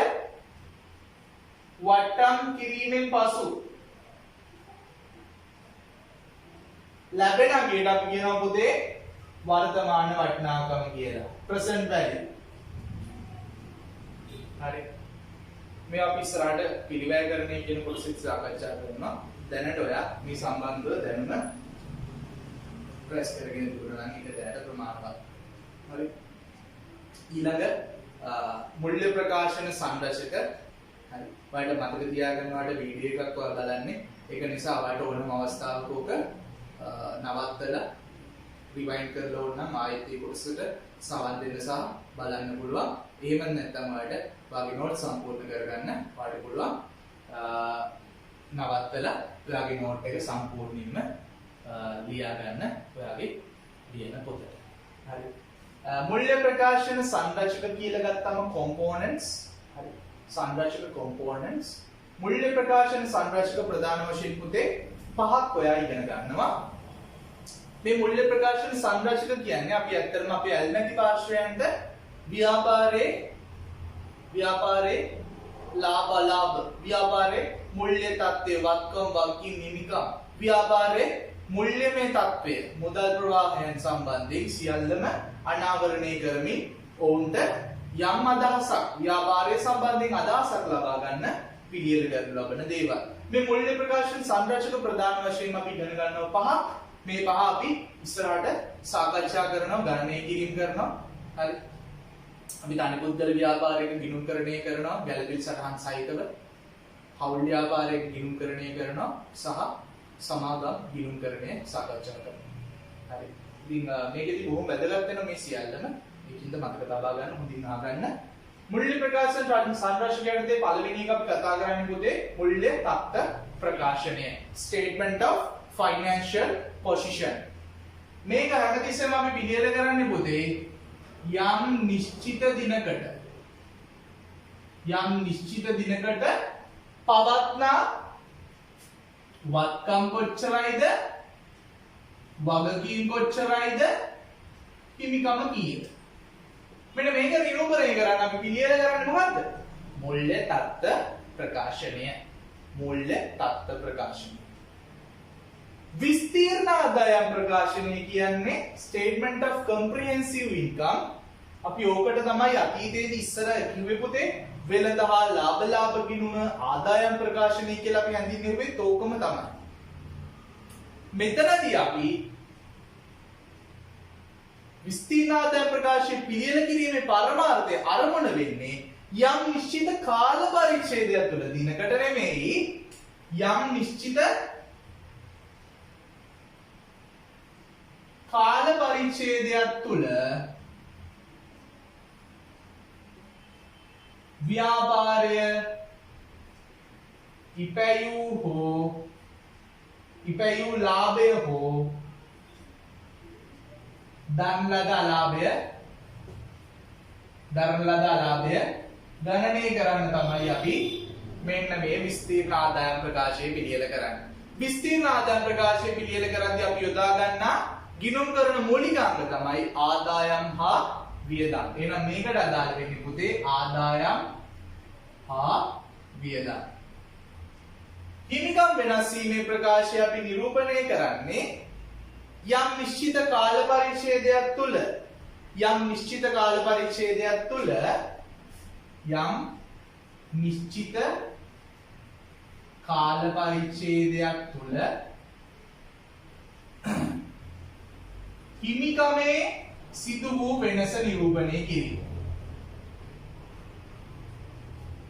වට්ටම් කිරීමෙන් පසු ලැබෙන අගයට අපි කියනවා පුතේ වර්තමාන වටිනාකම කියලා. present value. හරි. මේ අපි ඉස්සරහට පිළිවැයකරණය කියන කොටසත් සාකච්ඡා කරනවා. දැනට ඔයා මේ සම්බන්ධව දැනුම ප්‍රෙස් කරගෙන දුන්නා නම් ඒක දැනට ප්‍රමාණවත්. හරි. ඊළඟ මුල්‍ය ප්‍රකාශන සංරචක. හරි. ඔයාලට මතක තියාගන්න ඔයාලට වීඩියෝ එකක් ඔයා බලන්නේ. ඒක නිසා ඔයාලට ඕනම අවස්ථාවක ඕක නවත්තලා රිවයින්ඩ් කරලා ඕන නම් ආයෙත් ඒ කොටසට සවන් දෙන්න සහ බලන්න පුළුවන්. එහෙම නැත්නම් ඔයාලට ඔයාගේ නෝට් සම්පූර්ණ කරගන්න ඔයාලට පුළුවන් නවත්තලා ඔයාගේ නෝට් එක සම්පූර්ණයෙන්ම ලියා ගන්න ඔයාගේ ලියන පොතට. හරි. මුල්‍ය ප්‍රකාශන සංරචක කියලා ගත්තම components. හරි. සංරචක components. මුල්‍ය ප්‍රකාශන සංරචක ප්‍රධාන වශයෙන් පුතේ පහක් ඔයා ඉගෙන ගන්නවා. මේ මුල්‍ය ප්‍රකාශන සංරචක කියන්නේ අපි ඇත්තටම අපේ ඇල්මැති පාර්ශ්වයන්ට ව්‍යාපාරේ ලාභ ව්‍යාපාරේ මුල්‍ය තත්ත්වය වත්කම් වගකීම් හිමිකම් ව්‍යාපාරේ මුල්‍යමය තත්ත්වය මුදල් ප්‍රවාහයන් සම්බන්ධයෙන් සියල්ලම අනාවරණය කරමින් ඔවුන්ට යම් අදහසක් ව්‍යාපාරය සම්බන්ධයෙන් අදහසක් ලබා ගන්න පිළියෙල කරනු ලබන දේවල්. මේ මුල්‍ය ප්‍රකාශන සංරචක ප්‍රධාන වශයෙන් අපි ඉගෙන ගන්නවා පහක්. මේ පහ අපි ඉස්සරහට සාකච්ඡා කරනවා, ගණනය කිරීම කරනවා. හරි. අපි තනි පුද්ගල ව්‍යාපාරයක ගිණුම්කරණය කරනවා, ගැළපෙල් සටහන් සහිතව. හවුල් ව්‍යාපාරයක ගිණුම්කරණය කරනවා සහ සමාගම් ගිණුම්කරණය සාකච්ඡා කරනවා. හරි. ඉතින් මේකෙදි බොහොම වැදගත් වෙන මේ සියල්ලම මේකින්ද මතක තබා ගන්න, හොඳින් අහගන්න. මුල්‍ය ප්‍රකාශන සංරචකයන්ගේ පළවෙනි එක අපි කතා කරන්නේ පුතේ මුල්‍ය තත්ත්ව ප්‍රකාශනය. Statement of Financial Position. මේක හැමතිස්සෙම අපි පිළියෙල කරන්නේ පුතේ යම් නිශ්චිත දිනකට පවත්නා වත්කම් කොච්චරයිද වගකීම් කොච්චරයිද හිමිකම කීයද මෙන්න මේක නිරූපණය කරන්න අපි පිළියෙල කරන්නේ මොකද්ද මුල්‍ය තත්ත්ව ප්‍රකාශනය විස්තීර්ණ ආදායම් ප්‍රකාශනය කියන්නේ Statement of Comprehensive Income. අපි ඕකට තමයි අතීතයේදී ඉස්සර කිව්වේ පුතේ වෙළඳ හා ලාභ ගිණුම ආදායම් ප්‍රකාශනය කියලා අපි හඳුන්වන්නේ තෝකම තමයි. මෙතනදී අපි විස්තීර්ණ ආදායම් ප්‍රකාශය පිළියෙල කිරීමේ පරමාර්ථය අරමුණ වෙන්නේ යම් නිශ්චිත කාල පරිච්ඡේදයක් තුළ දිනකට නෙමෙයි යම් නිශ්චිත කාල පරිච්ඡේදයක් තුළ ව්‍යාපාරය ඉපැයූ ලාභය හෝ දරන ලද අලාභය ගණනය කරන්න තමයි අපි මෙන්න මේ විස්තීර්ණ ආදායම් ප්‍රකාශය පිළියෙල කරන්නේ. විස්තීර්ණ ආදායම් ප්‍රකාශය පිළියෙල කරද්දී අපි යොදා ගන්නා ගිණුම් කරන මූලික අංග තමයි ආදායම් හා වියදම්. එහෙනම් මේකට අදාළ වෙන්නේ පුතේ ආදායම් හා වියදම්. හිමිකම් වෙනස් වීමේ ප්‍රකාශය අපි නිරූපණය කරන්නේ යම් නිශ්චිත කාල පරිච්ඡේදයක් තුළ හිමිකමේ සිදු වූ වෙනස නිරූපණය කිරීම.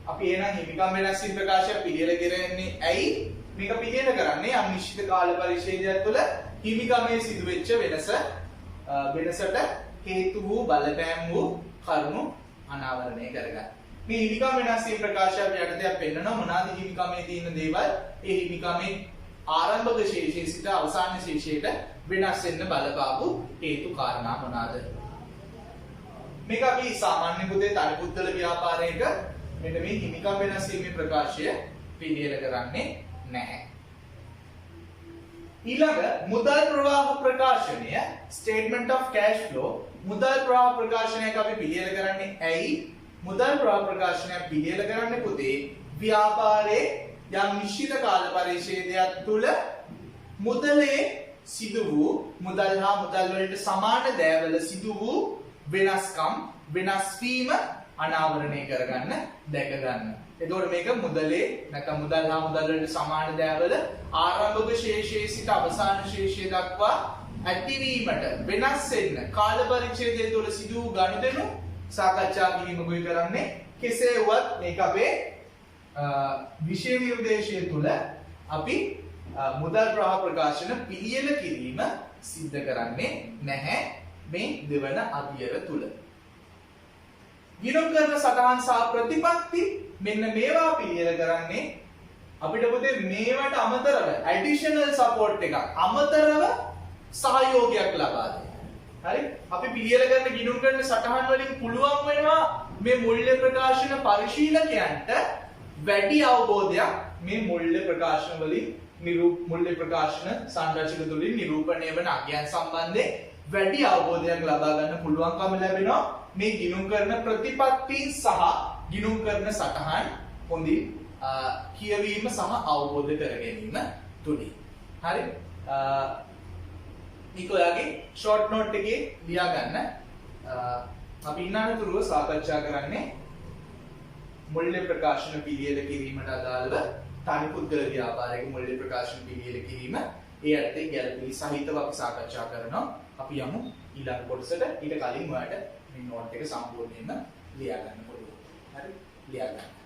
අපි එහෙනම් හිමිකම් වෙනස් වීම ප්‍රකාශය පිළියෙල කරන්නේ ඇයි? මේක පිළියෙල කරන්නේ යම් නිශ්චිත කාල පරිච්ඡේදයක් තුළ හිමිකමේ සිදුවෙච්ච වෙනසට හේතු වූ බලපෑම් වූ කරුණු අනාවරණය කරගන්න. මේ හිමිකම් වෙනස් වීම ප්‍රකාශය යටතේ අපි පෙන්නනවා මොනවාද හිමිකමේ තියෙන දේවල්. ඒ හිමිකමේ ආරම්භක ශේෂයේ සිට අවසාන ශේෂයට වෙනස් වෙන්න බලපාපු හේතු කාරණා මොනවාද? මේක අපි සාමාන්‍ය පුතේ තනිපුද්ගල ව්‍යාපාරයක මෙන්න මේ හිමිකම් වෙනස් වීමේ ප්‍රකාශය පිළියෙල කරන්නේ නැහැ. ඊළඟ මුදල් ප්‍රවාහ ප්‍රකාශනය statement of cash flow මුදල් ප්‍රවාහ ප්‍රකාශනයක අපි පිළියෙල කරන්නේ ඇයි? මුදල් ප්‍රවාහ ප්‍රකාශනය පිළියෙල කරන්නේ පුතේ ව්‍යාපාරයේ යම් නිශ්චිත කාල පරිච්ඡේදයක් තුල මුදලේ සිදු වූ මුදල් හා මුදල් වලට සමාන දෑවල සිදු වූ වෙනස්කම් වෙනස් වීම අනාවරණය කරගන්න දැක ගන්න. එතකොට මේක මුදලේ නැත්නම් මුදල් හා මුදල් වලට සමාන දෑවල ආරම්භක ශේෂයේ සිට අවසාන ශේෂය දක්වා ඇතිවීමට වෙනස් වෙන්න කාල පරිච්ඡේදය තුළ සිදු වූ ගනුදෙනු සාකච්ඡා කිරීමකුයි කරන්නේ. කෙසේ වුවත් මේක අපේ විෂය නිර්දේශය තුළ අපි මුදල් ප්‍රවාහ ප්‍රකාශන පිළියෙල කිරීම සිද්ධ කරන්නේ නැහැ මේ දෙවන අදියර තුල. ගිණුම් කරන සටහන් සහ ප්‍රතිපත්ති මෙන්න මේවා පිළියෙල කරන්නේ අපිට පුතේ මේවට අමතරව ඇඩිෂනල් සපෝට් එකක් අමතරව සහයෝගයක් ලබා දෙන්න. හරි? අපි පිළියෙල කරන ගිණුම් කරන සටහන් වලින් පුළුවන් වෙනවා මේ මූල්‍ය ප්‍රකාශන පරිශීලකයන්ට වැඩි අවබෝධයක් මේ මූල්‍ය ප්‍රකාශන වලින් මූල්‍ය ප්‍රකාශන සංරචක තුලින් නිරූපණය වන අගයන් සම්බන්ධයෙන් වැඩි අවබෝධයක් ලබා ගන්න පුළුවන්කම ලැබෙනවා මේ ගිණුම් කරන ප්‍රතිපත්ති සහ ගිණුම් කරන සටහන් හොඳින් කියවීම සහ අවබෝධ කර ගැනීම තුලින්. හරි? මේක ඔයාගේ ෂෝට් නෝට් එකේ ලියා ගන්න. අපි ඉන්නතුරුව සාකච්ඡා කරන්නේ මූල්‍ය ප්‍රකාශන පිළියෙල කිරීමට අදාළව තනි පුද්ගල ව්‍යාපාරයක මූල්‍ය ප්‍රකාශන පිළියෙල කිරීම ඒ අර්ථයේ ගැළපෙලි සහිතව අපි සාකච්ඡා කරනවා. අපි යමු ඊළඟ කොටසට. ඊට කලින් ඔයාලට මේ නෝට් එක සම්පූර්ණයෙන්ම ලියා ගන්න පුළුවන්. හරි? ලියා ගන්න.